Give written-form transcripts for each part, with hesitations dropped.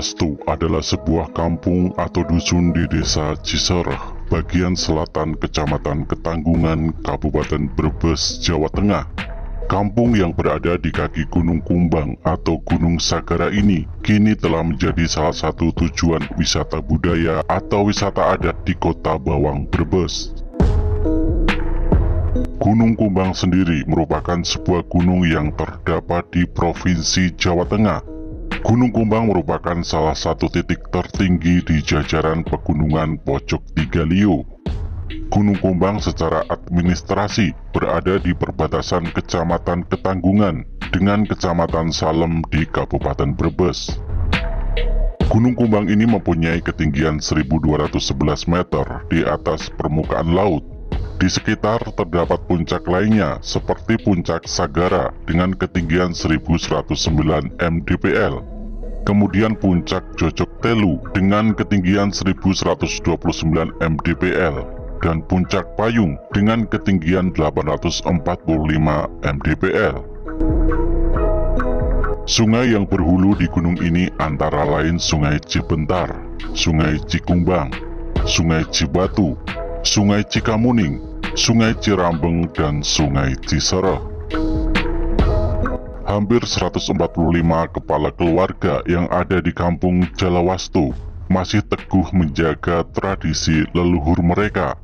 Jalawastu adalah sebuah kampung atau dusun di desa Cisereh, bagian selatan Kecamatan Ketanggungan, Kabupaten Brebes, Jawa Tengah. Kampung yang berada di kaki Gunung Kumbang atau Gunung Sagara ini kini telah menjadi salah satu tujuan wisata budaya atau wisata adat di Kota Bawang, Brebes. Gunung Kumbang sendiri merupakan sebuah gunung yang terdapat di Provinsi Jawa Tengah. Gunung Kumbang merupakan salah satu titik tertinggi di jajaran pegunungan Pojok Tigalio. Gunung Kumbang secara administrasi berada di perbatasan Kecamatan Ketanggungan dengan Kecamatan Salem di Kabupaten Brebes. Gunung Kumbang ini mempunyai ketinggian 1211 meter di atas permukaan laut. Di sekitar terdapat puncak lainnya seperti Puncak Sagara dengan ketinggian 1109 mdpl. Kemudian Puncak Jojok Telu dengan ketinggian 1129 mdpl. Dan Puncak Payung dengan ketinggian 845 mdpl. Sungai yang berhulu di gunung ini antara lain Sungai Cibentar, Sungai Cikumbang, Sungai Cibatu, Sungai Cikamuning, Sungai Cirambeng, dan Sungai Cisereh. Hampir 145 kepala keluarga yang ada di kampung Jalawastu masih teguh menjaga tradisi leluhur mereka,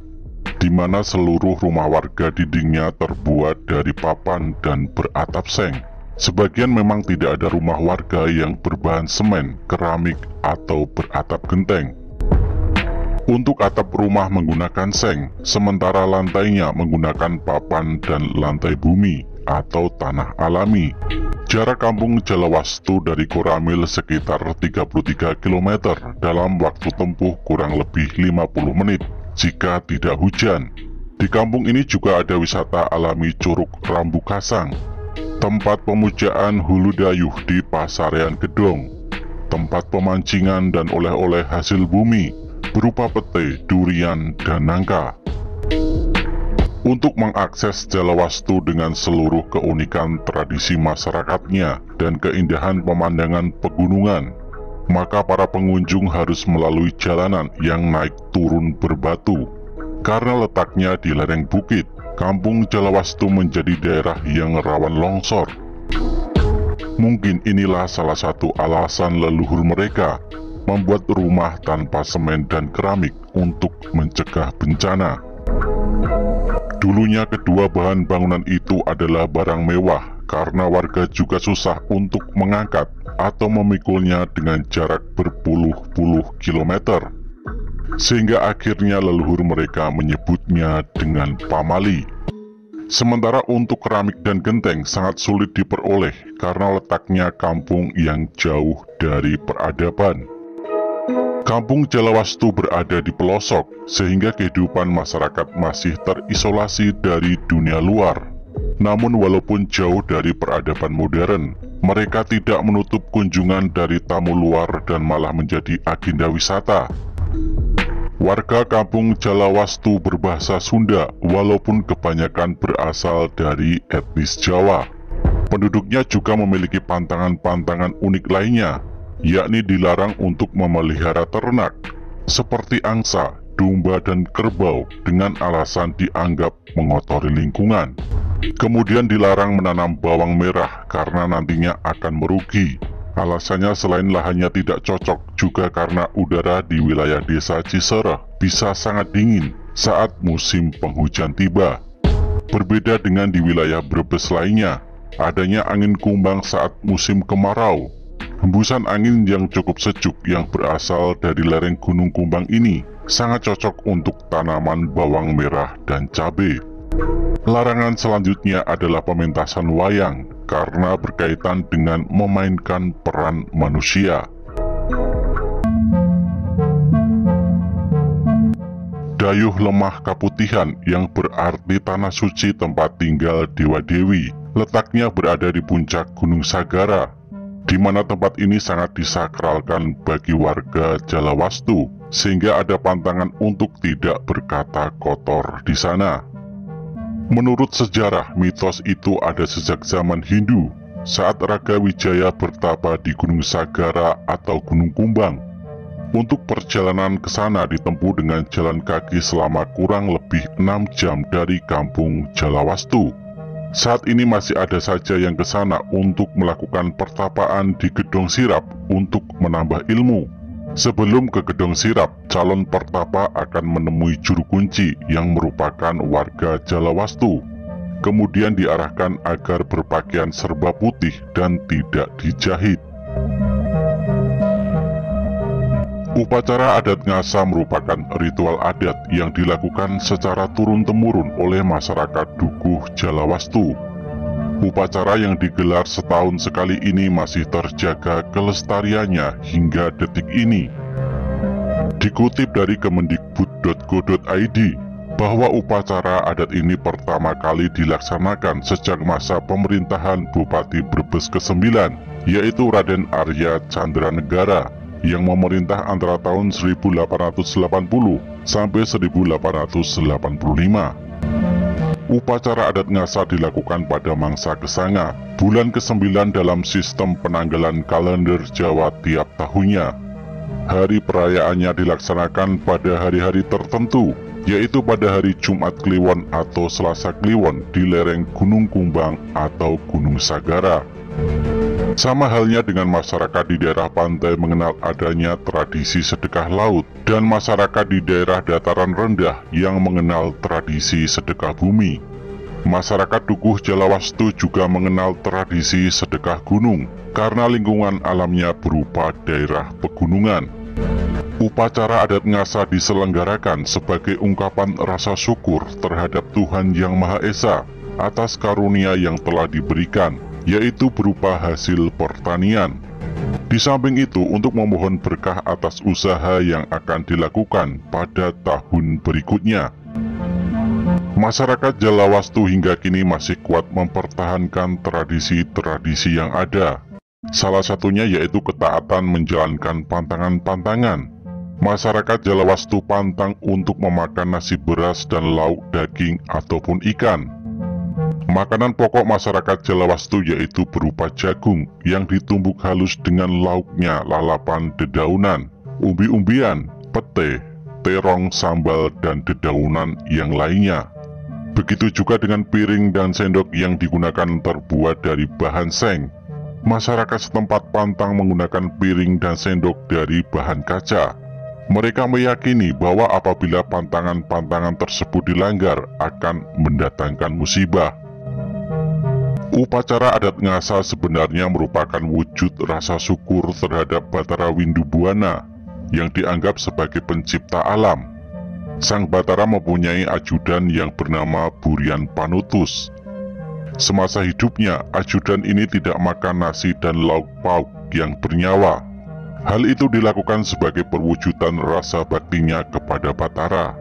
di mana seluruh rumah warga dindingnya terbuat dari papan dan beratap seng. Sebagian memang tidak ada rumah warga yang berbahan semen, keramik, atau beratap genteng. Untuk atap rumah menggunakan seng, sementara lantainya menggunakan papan dan lantai bumi atau tanah alami. Jarak kampung Jalawastu dari Koramil sekitar 33 km dalam waktu tempuh kurang lebih 50 menit jika tidak hujan. Di kampung ini juga ada wisata alami Curug Rambu Kasang, tempat pemujaan Hulu Dayuh di Pasarean Gedong, tempat pemancingan dan oleh-oleh hasil bumi berupa pete, durian, dan nangka. Untuk mengakses Jalawastu dengan seluruh keunikan tradisi masyarakatnya dan keindahan pemandangan pegunungan, maka para pengunjung harus melalui jalanan yang naik turun berbatu. Karena letaknya di lereng bukit, kampung Jalawastu menjadi daerah yang rawan longsor. Mungkin inilah salah satu alasan leluhur mereka membuat rumah tanpa semen dan keramik untuk mencegah bencana. Dulunya kedua bahan bangunan itu adalah barang mewah karena warga juga susah untuk mengangkat atau memikulnya dengan jarak berpuluh-puluh kilometer. Sehingga akhirnya leluhur mereka menyebutnya dengan pamali. Sementara untuk keramik dan genteng sangat sulit diperoleh karena letaknya kampung yang jauh dari peradaban. Kampung Jalawastu berada di pelosok, sehingga kehidupan masyarakat masih terisolasi dari dunia luar. Namun walaupun jauh dari peradaban modern, mereka tidak menutup kunjungan dari tamu luar dan malah menjadi agenda wisata. Warga kampung Jalawastu berbahasa Sunda walaupun kebanyakan berasal dari etnis Jawa. Penduduknya juga memiliki pantangan-pantangan unik lainnya, yakni dilarang untuk memelihara ternak seperti angsa, domba, dan kerbau dengan alasan dianggap mengotori lingkungan. Kemudian dilarang menanam bawang merah karena nantinya akan merugi. Alasannya selain lahannya tidak cocok, juga karena udara di wilayah desa Cisereh bisa sangat dingin saat musim penghujan tiba. Berbeda dengan di wilayah Brebes lainnya, adanya angin kumbang saat musim kemarau. Hembusan angin yang cukup sejuk yang berasal dari lereng Gunung Kumbang ini sangat cocok untuk tanaman bawang merah dan cabai. Larangan selanjutnya adalah pementasan wayang karena berkaitan dengan memainkan peran manusia. Dayuh Lemah Kaputihan yang berarti tanah suci tempat tinggal Dewa Dewi, letaknya berada di puncak Gunung Sagara, di mana tempat ini sangat disakralkan bagi warga Jalawastu, sehingga ada pantangan untuk tidak berkata kotor di sana. Menurut sejarah, mitos itu ada sejak zaman Hindu, saat Raga Wijaya bertapa di Gunung Sagara atau Gunung Kumbang. Untuk perjalanan ke sana ditempuh dengan jalan kaki selama kurang lebih 6 jam dari kampung Jalawastu. Saat ini masih ada saja yang ke sana untuk melakukan pertapaan di Gedong Sirap untuk menambah ilmu. Sebelum ke Gedong Sirap, calon pertapa akan menemui juru kunci yang merupakan warga Jalawastu. Kemudian diarahkan agar berpakaian serba putih dan tidak dijahit. Upacara adat ngasa merupakan ritual adat yang dilakukan secara turun-temurun oleh masyarakat Dukuh Jalawastu. Upacara yang digelar setahun sekali ini masih terjaga kelestariannya hingga detik ini. Dikutip dari kemendikbud.go.id bahwa upacara adat ini pertama kali dilaksanakan sejak masa pemerintahan Bupati Brebes ke-9, yaitu Raden Arya Candranegara, yang memerintah antara tahun 1880 sampai 1885. Upacara adat ngasa dilakukan pada mangsa Gesanga, bulan ke-9 dalam sistem penanggalan kalender Jawa tiap tahunnya. Hari perayaannya dilaksanakan pada hari-hari tertentu, yaitu pada hari Jumat Kliwon atau Selasa Kliwon di lereng Gunung Kumbang atau Gunung Sagara. Sama halnya dengan masyarakat di daerah pantai mengenal adanya tradisi sedekah laut, dan masyarakat di daerah dataran rendah yang mengenal tradisi sedekah bumi. Masyarakat Dukuh Jalawastu juga mengenal tradisi sedekah gunung, karena lingkungan alamnya berupa daerah pegunungan. Upacara adat ngasa diselenggarakan sebagai ungkapan rasa syukur terhadap Tuhan Yang Maha Esa atas karunia yang telah diberikan, yaitu berupa hasil pertanian. Di samping itu, untuk memohon berkah atas usaha yang akan dilakukan pada tahun berikutnya. Masyarakat Jalawastu hingga kini masih kuat mempertahankan tradisi-tradisi yang ada. Salah satunya yaitu ketaatan menjalankan pantangan-pantangan. Masyarakat Jalawastu pantang untuk memakan nasi beras dan lauk daging ataupun ikan. Makanan pokok masyarakat Jalawastu yaitu berupa jagung yang ditumbuk halus dengan lauknya lalapan dedaunan, umbi-umbian, pete, terong, sambal, dan dedaunan yang lainnya. Begitu juga dengan piring dan sendok yang digunakan terbuat dari bahan seng. Masyarakat setempat pantang menggunakan piring dan sendok dari bahan kaca. Mereka meyakini bahwa apabila pantangan-pantangan tersebut dilanggar akan mendatangkan musibah. Upacara adat ngasa sebenarnya merupakan wujud rasa syukur terhadap Batara Windu Buwana yang dianggap sebagai pencipta alam. Sang Batara mempunyai ajudan yang bernama Burian Panutus. Semasa hidupnya, ajudan ini tidak makan nasi dan lauk pauk yang bernyawa. Hal itu dilakukan sebagai perwujudan rasa baktinya kepada Batara.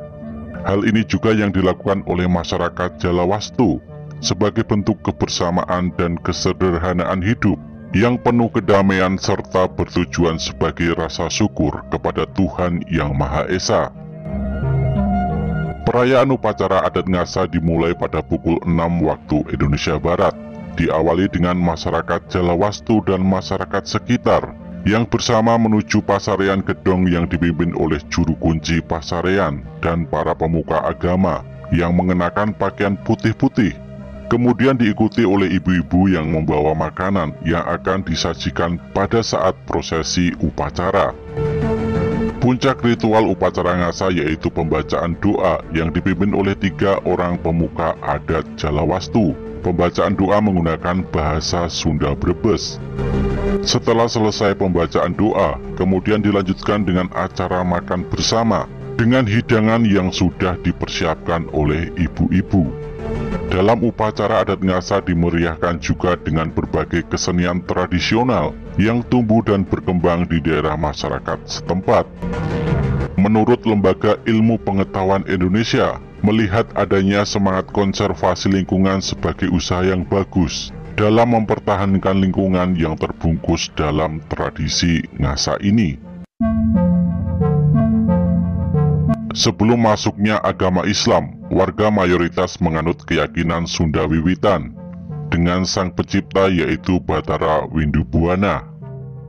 Hal ini juga yang dilakukan oleh masyarakat Jalawastu sebagai bentuk kebersamaan dan kesederhanaan hidup yang penuh kedamaian serta bertujuan sebagai rasa syukur kepada Tuhan Yang Maha Esa. Perayaan upacara adat ngasa dimulai pada pukul 6 waktu Indonesia Barat, diawali dengan masyarakat Jalawastu dan masyarakat sekitar yang bersama menuju Pasarean Gedong yang dipimpin oleh juru kunci Pasarean dan para pemuka agama yang mengenakan pakaian putih-putih. Kemudian diikuti oleh ibu-ibu yang membawa makanan yang akan disajikan pada saat prosesi upacara. Puncak ritual upacara ngasa yaitu pembacaan doa yang dipimpin oleh 3 orang pemuka adat Jalawastu. Pembacaan doa menggunakan bahasa Sunda Brebes. Setelah selesai pembacaan doa, kemudian dilanjutkan dengan acara makan bersama dengan hidangan yang sudah dipersiapkan oleh ibu-ibu. Dalam upacara adat ngasa dimeriahkan juga dengan berbagai kesenian tradisional yang tumbuh dan berkembang di daerah masyarakat setempat. Menurut Lembaga Ilmu Pengetahuan Indonesia, melihat adanya semangat konservasi lingkungan sebagai usaha yang bagus dalam mempertahankan lingkungan yang terbungkus dalam tradisi ngasa ini. Sebelum masuknya agama Islam, warga mayoritas menganut keyakinan Sunda wiwitan. dengan sang pencipta yaitu Bathara Windubuana.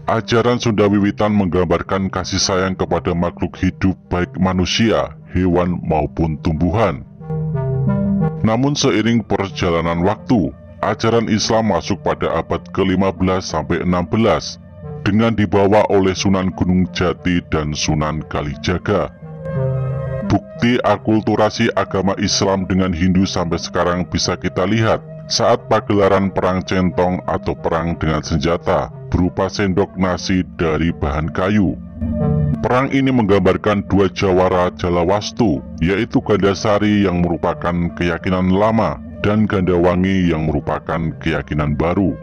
Ajaran Sunda Wiwitan menggambarkan kasih sayang kepada makhluk hidup baik manusia, hewan maupun tumbuhan. Namun seiring perjalanan waktu, ajaran Islam masuk pada abad ke-15 sampai 16 dengan dibawa oleh Sunan Gunung Jati dan Sunan Kalijaga. Bukti akulturasi agama Islam dengan Hindu sampai sekarang bisa kita lihat saat pagelaran perang centong atau perang dengan senjata berupa sendok nasi dari bahan kayu. Perang ini menggambarkan dua jawara Jalawastu, yaitu Gandasari yang merupakan keyakinan lama dan Gandawangi yang merupakan keyakinan baru.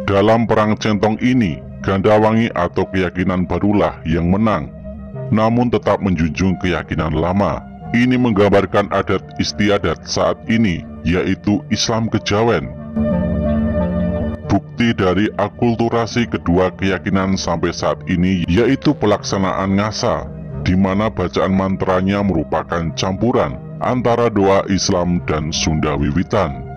Dalam perang centong ini, Gandawangi atau keyakinan barulah yang menang, namun tetap menjunjung keyakinan lama. Ini menggambarkan adat istiadat saat ini, yaitu Islam Kejawen. Bukti dari akulturasi kedua keyakinan sampai saat ini yaitu pelaksanaan ngasa, di mana bacaan mantranya merupakan campuran antara doa Islam dan Sunda Wiwitan.